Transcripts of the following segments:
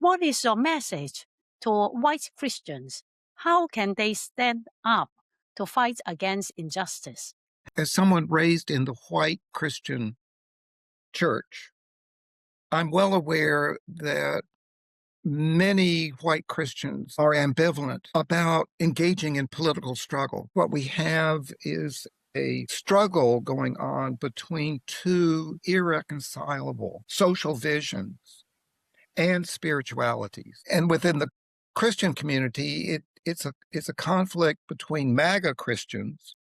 What is your message to white Christians? How can they stand up to fight against injustice? As someone raised in the white Christian church, I'm well aware that many white Christians are ambivalent about engaging in political struggle. What we have is a struggle going on between two irreconcilable social visions and spiritualities. And within the Christian community, it's a conflict between MAGA Christians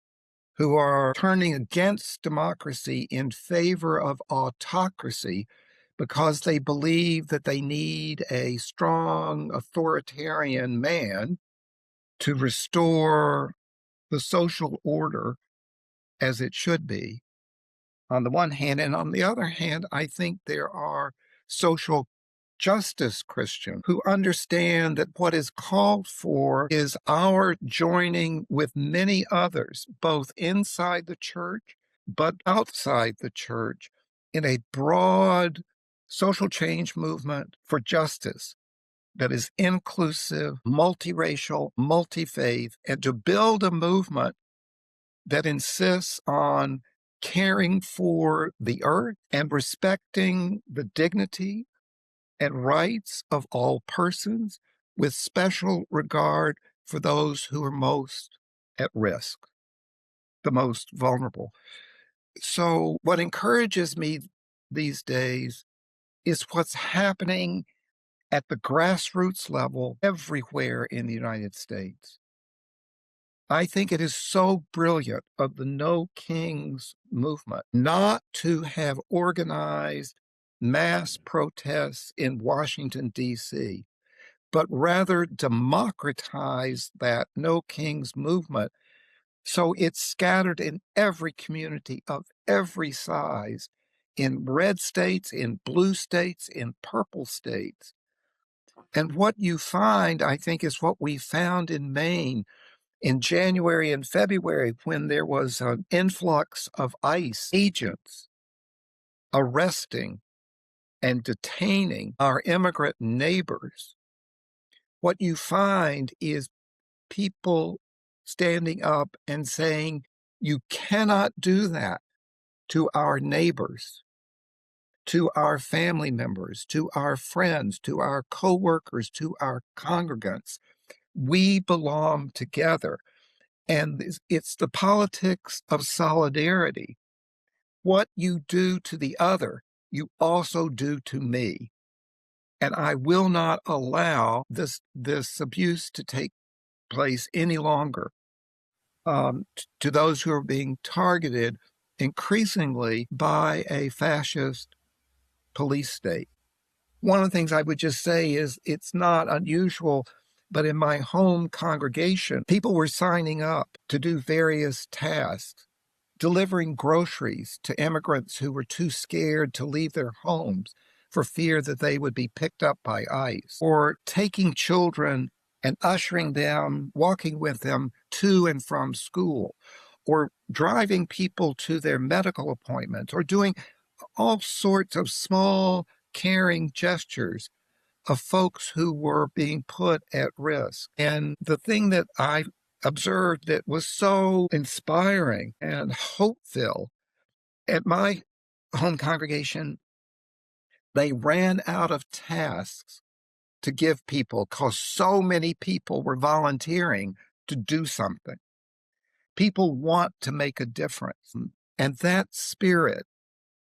who are turning against democracy in favor of autocracy because they believe that they need a strong authoritarian man to restore the social order as it should be, on the one hand. And on the other hand, I think there are social justice Christians who understand that what is called for is our joining with many others, both inside the church but outside the church, in a broad social change movement for justice that is inclusive, multiracial, multi-faith, and to build a movement that insists on caring for the earth and respecting the dignity and rights of all persons, with special regard for those who are most at risk, the most vulnerable. So what encourages me these days is what's happening at the grassroots level everywhere in the United States. I think it is so brilliant of the No Kings movement not to have organized mass protests in Washington, D.C., but rather democratize that No Kings movement so it's scattered in every community of every size, in red states, in blue states, in purple states. And what you find, I think, is what we found in Maine in January and February, when there was an influx of ICE agents arresting and detaining our immigrant neighbors. What you find is people standing up and saying, you cannot do that to our neighbors, to our family members, to our friends, to our co-workers, to our congregants. We belong together. And it's the politics of solidarity. What you do to the other, you also do to me. And I will not allow this abuse to take place any longer to those who are being targeted increasingly by a fascist police state. One of the things I would just say is it's not unusual, but in my home congregation, people were signing up to do various tasks, delivering groceries to immigrants who were too scared to leave their homes for fear that they would be picked up by ICE, or taking children and ushering them, walking with them to and from school, or driving people to their medical appointments, or doing all sorts of small, caring gestures of folks who were being put at risk. And the thing that I observed that was so inspiring and hope-filled, at my home congregation, they ran out of tasks to give people because so many people were volunteering to do something. People want to make a difference, and that spirit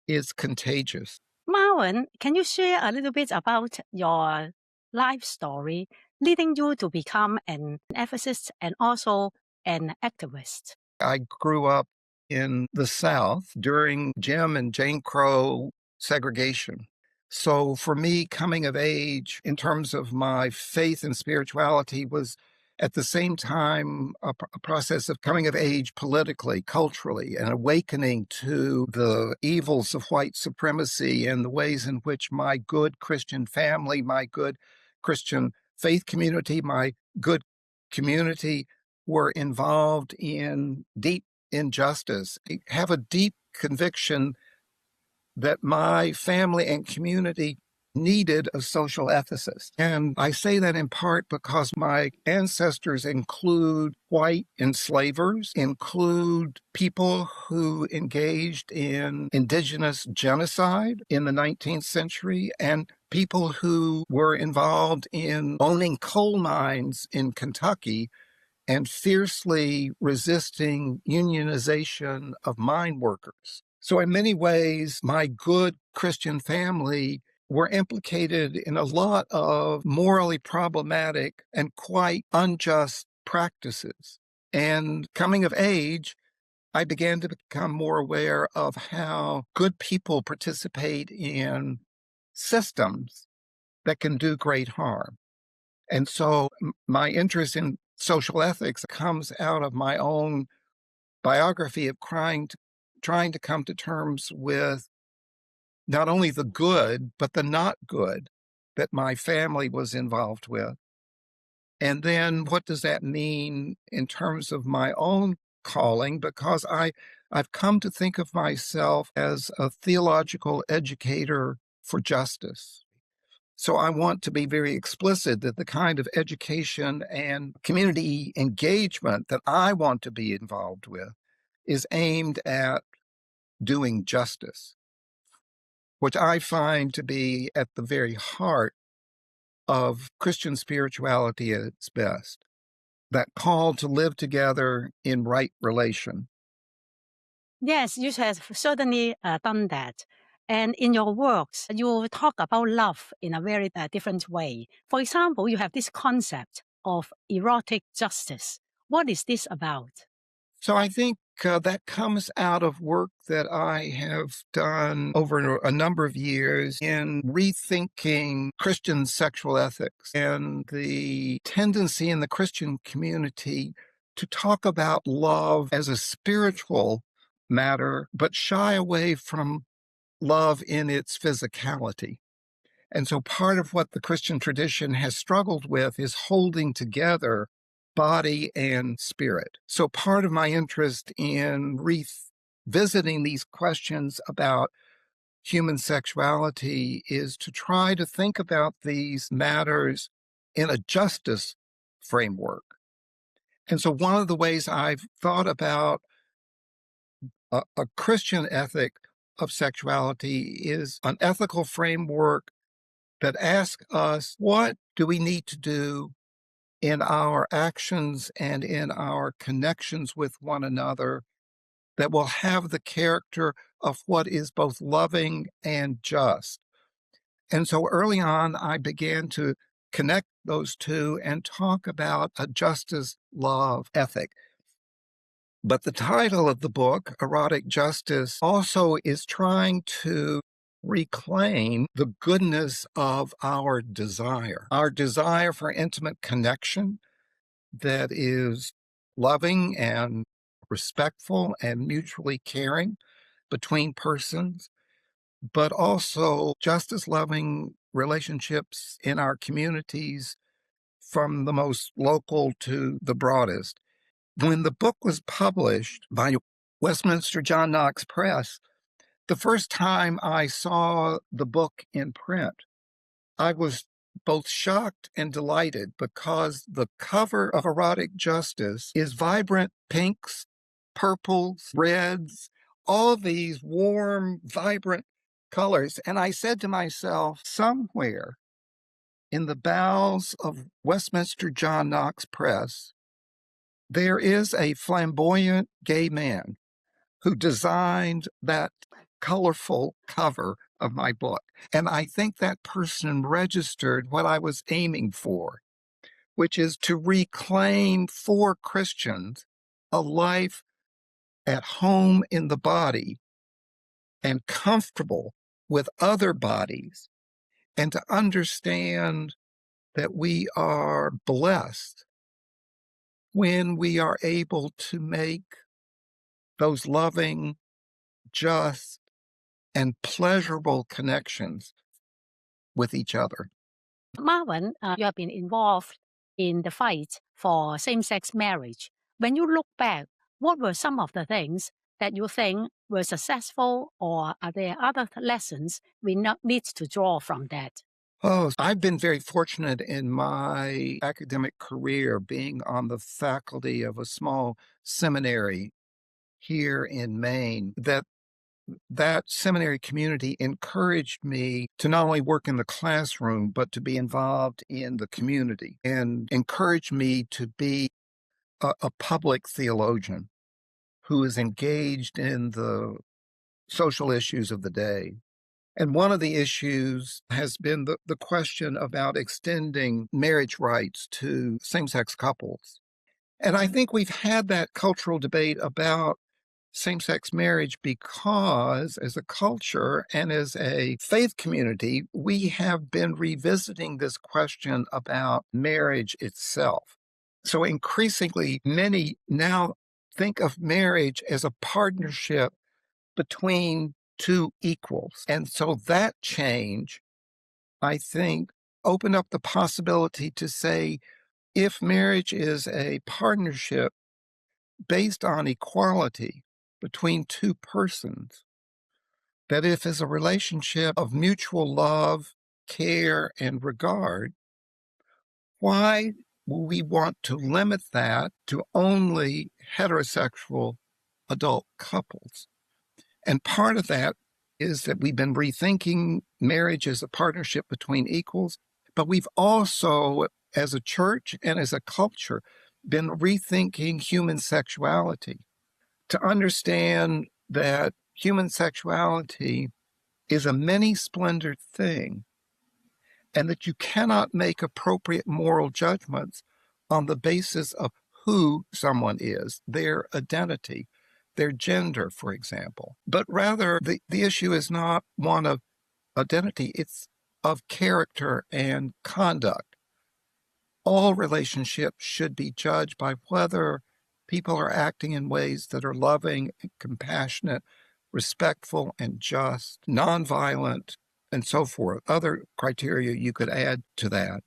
is contagious. Marvin, can you share a little bit about your life story leading you to become an ethicist and also an activist? I grew up in the South during Jim and Jane Crow segregation. So for me, coming of age in terms of my faith and spirituality was at the same time a process of coming of age politically, culturally, and awakening to the evils of white supremacy and the ways in which my good Christian family, my good Christian faith community, my good community were involved in deep injustice. I have a deep conviction that my family and community needed a social ethicist. And I say that in part because my ancestors include white enslavers, include people who engaged in indigenous genocide in the 19th century, and people who were involved in owning coal mines in Kentucky and fiercely resisting unionization of mine workers. So in many ways, my good Christian family were implicated in a lot of morally problematic and quite unjust practices. And coming of age, I began to become more aware of how good people participate in systems that can do great harm. And so my interest in social ethics comes out of my own biography of trying to come to terms with not only the good, but the not good that my family was involved with. And then what does that mean in terms of my own calling? Because I've come to think of myself as a theological educator for justice. So I want to be very explicit that the kind of education and community engagement that I want to be involved with is aimed at doing justice, which I find to be at the very heart of Christian spirituality at its best. That call to live together in right relation. Yes, you have certainly done that. And in your works, you talk about love in a very different way. For example, you have this concept of erotic justice. What is this about? So I think that comes out of work that I have done over a number of years in rethinking Christian sexual ethics and the tendency in the Christian community to talk about love as a spiritual matter, but shy away from love in its physicality. And so part of what the Christian tradition has struggled with is holding together body and spirit. So part of my interest in revisiting these questions about human sexuality is to try to think about these matters in a justice framework. And so one of the ways I've thought about a Christian ethic of sexuality is an ethical framework that asks us, what do we need to do in our actions and in our connections with one another that will have the character of what is both loving and just? And so early on, I began to connect those two and talk about a justice love ethic. But the title of the book, Erotic Justice, also is trying to reclaim the goodness of our desire for intimate connection that is loving and respectful and mutually caring between persons, but also just as loving relationships in our communities from the most local to the broadest. When the book was published by Westminster John Knox Press, the first time I saw the book in print, I was both shocked and delighted because the cover of Erotic Justice is vibrant pinks, purples, reds, all these warm, vibrant colors. And I said to myself, somewhere in the bowels of Westminster John Knox Press, there is a flamboyant gay man who designed that colorful cover of my book. And I think that person registered what I was aiming for, which is to reclaim for Christians a life at home in the body and comfortable with other bodies, and to understand that we are blessed when we are able to make those loving, just, and pleasurable connections with each other. Marvin, you have been involved in the fight for same sex marriage. When you look back, what were some of the things that you think were successful, or are there other lessons we need to draw from that? Oh, I've been very fortunate in my academic career being on the faculty of a small seminary here in Maine that seminary community encouraged me to not only work in the classroom, but to be involved in the community and encouraged me to be a public theologian who is engaged in the social issues of the day. And one of the issues has been the question about extending marriage rights to same-sex couples. And I think we've had that cultural debate about same-sex marriage because as a culture and as a faith community, we have been revisiting this question about marriage itself. So increasingly, many now think of marriage as a partnership between two equals. And so that change, I think, opened up the possibility to say, if marriage is a partnership based on equality between two persons, that if it's a relationship of mutual love, care, and regard, why will we want to limit that to only heterosexual adult couples? And part of that is that we've been rethinking marriage as a partnership between equals, but we've also, as a church and as a culture, been rethinking human sexuality to understand that human sexuality is a many-splendored thing and that you cannot make appropriate moral judgments on the basis of who someone is, their identity, their gender, for example. But rather, the issue is not one of identity, it's of character and conduct. All relationships should be judged by whether people are acting in ways that are loving and compassionate, respectful and just, nonviolent, and so forth. Other criteria you could add to that.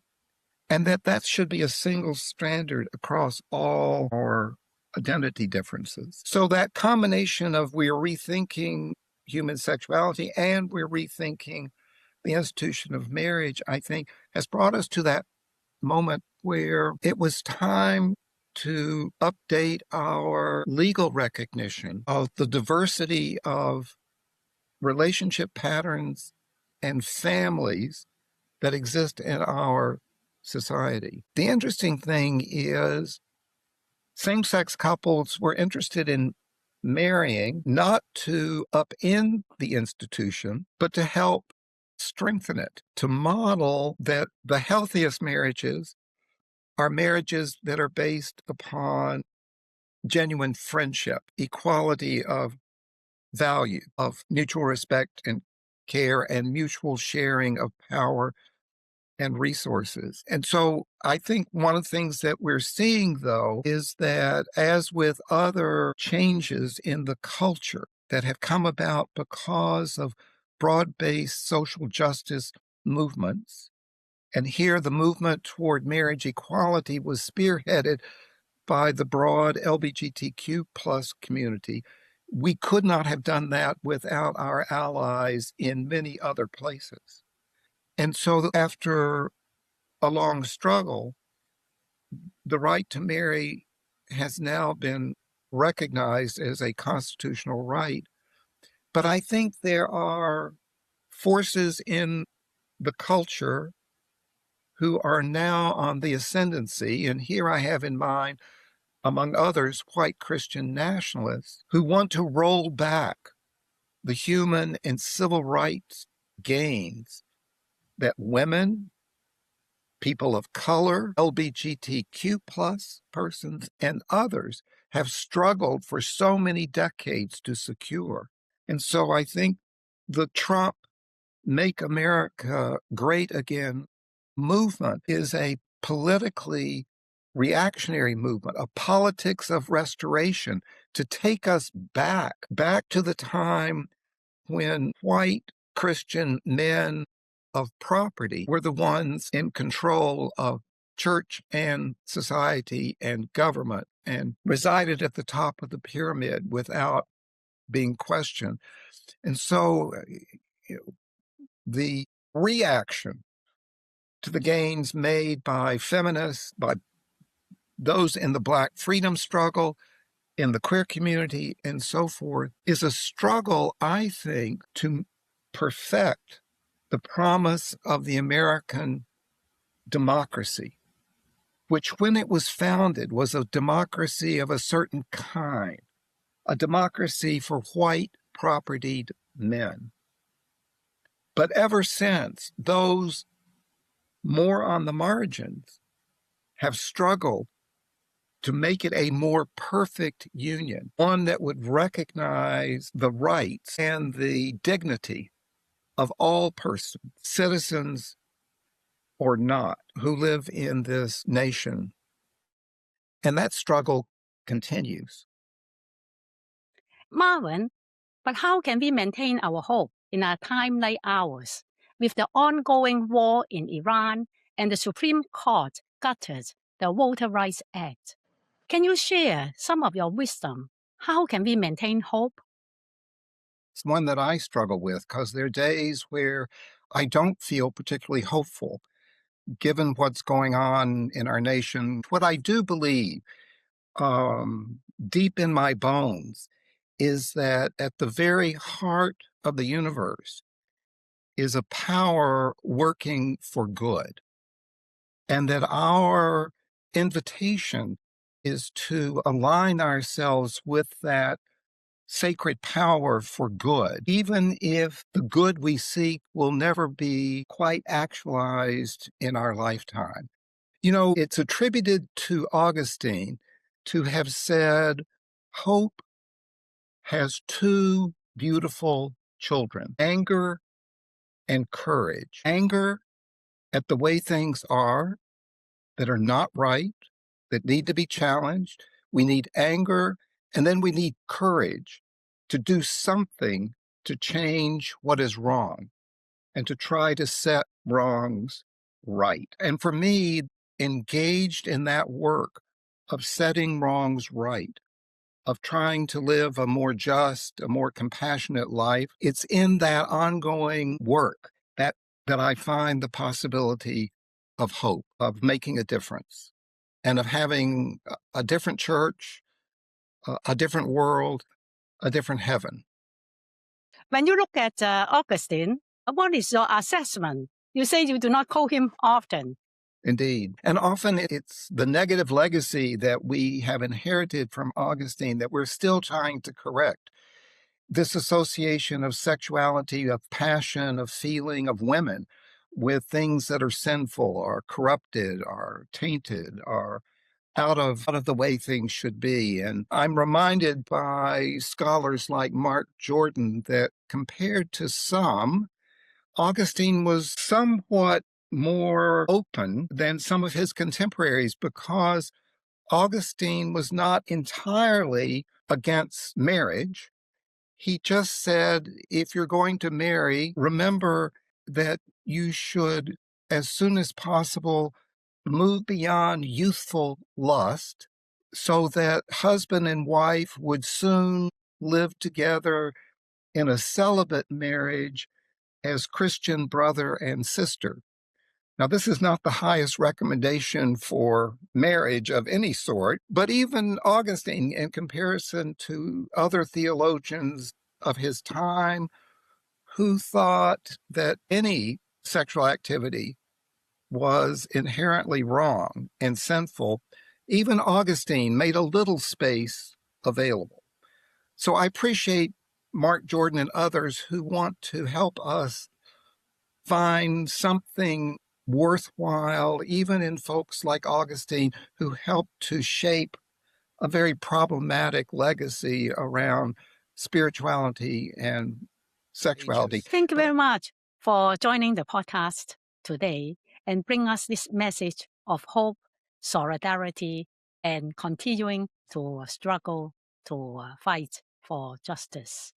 And that should be a single standard across all our identity differences. So that combination of we're rethinking human sexuality and we're rethinking the institution of marriage, I think, has brought us to that moment where it was time to update our legal recognition of the diversity of relationship patterns and families that exist in our society. The interesting thing is same-sex couples were interested in marrying not to upend the institution, but to help strengthen it, to model that the healthiest marriages are marriages that are based upon genuine friendship, equality of value, of mutual respect and care, and mutual sharing of power and resources. And so I think one of the things that we're seeing, though, is that as with other changes in the culture that have come about because of broad-based social justice movements, and here the movement toward marriage equality was spearheaded by the broad LGBTQ plus community. We could not have done that without our allies in many other places. And so after a long struggle, the right to marry has now been recognized as a constitutional right. But I think there are forces in the culture who are now on the ascendancy, and here I have in mind, among others, white Christian nationalists who want to roll back the human and civil rights gains that women, people of color, LGBTQ plus persons, and others have struggled for so many decades to secure. And so I think the Trump Make America Great Again movement is a politically reactionary movement, a politics of restoration to take us back to the time when white Christian men of property were the ones in control of church and society and government and resided at the top of the pyramid without being questioned. And so the reaction to the gains made by feminists, by those in the Black freedom struggle, in the queer community, and so forth, is a struggle, I think, to perfect the promise of the American democracy, which, when it was founded, was a democracy of a certain kind, a democracy for white propertied men. But ever since, those more on the margins have struggled to make it a more perfect union, one that would recognize the rights and the dignity of all persons, citizens or not, who live in this nation. And that struggle continues. Marvin, but how can we maintain our hope in a time like ours, with the ongoing war in Iran and the Supreme Court gutted the Voter Rights Act? Can you share some of your wisdom? How can we maintain hope? It's one that I struggle with because there are days where I don't feel particularly hopeful, given what's going on in our nation. What I do believe, deep in my bones, is that at the very heart of the universe is a power working for good, and that our invitation is to align ourselves with that sacred power for good, even if the good we seek will never be quite actualized in our lifetime. You know, it's attributed to Augustine to have said, hope has two beautiful children, anger and courage. Anger at the way things are that are not right, that need to be challenged. We need anger, and then we need courage to do something to change what is wrong and to try to set wrongs right. And for me, engaged in that work of setting wrongs right, of trying to live a more just, a more compassionate life, it's in that ongoing work that I find the possibility of hope, of making a difference, and of having a different church, a different world, a different heaven. When you look at Augustine, what is your assessment? You say you do not quote him often. Indeed. And often it's the negative legacy that we have inherited from Augustine that we're still trying to correct. This association of sexuality, of passion, of feeling of women with things that are sinful or corrupted or tainted or out of the way things should be. And I'm reminded by scholars like Mark Jordan that compared to some, Augustine was somewhat more open than some of his contemporaries because Augustine was not entirely against marriage. He just said, if you're going to marry, remember that you should, as soon as possible, move beyond youthful lust so that husband and wife would soon live together in a celibate marriage as Christian brother and sister. Now, this is not the highest recommendation for marriage of any sort, but even Augustine, in comparison to other theologians of his time who thought that any sexual activity was inherently wrong and sinful, even Augustine made a little space available. So I appreciate Mark Jordan and others who want to help us find something worthwhile, even in folks like Augustine, who helped to shape a very problematic legacy around spirituality and sexuality. Thank you very much for joining the podcast today and bring us this message of hope, solidarity, and continuing to struggle to fight for justice.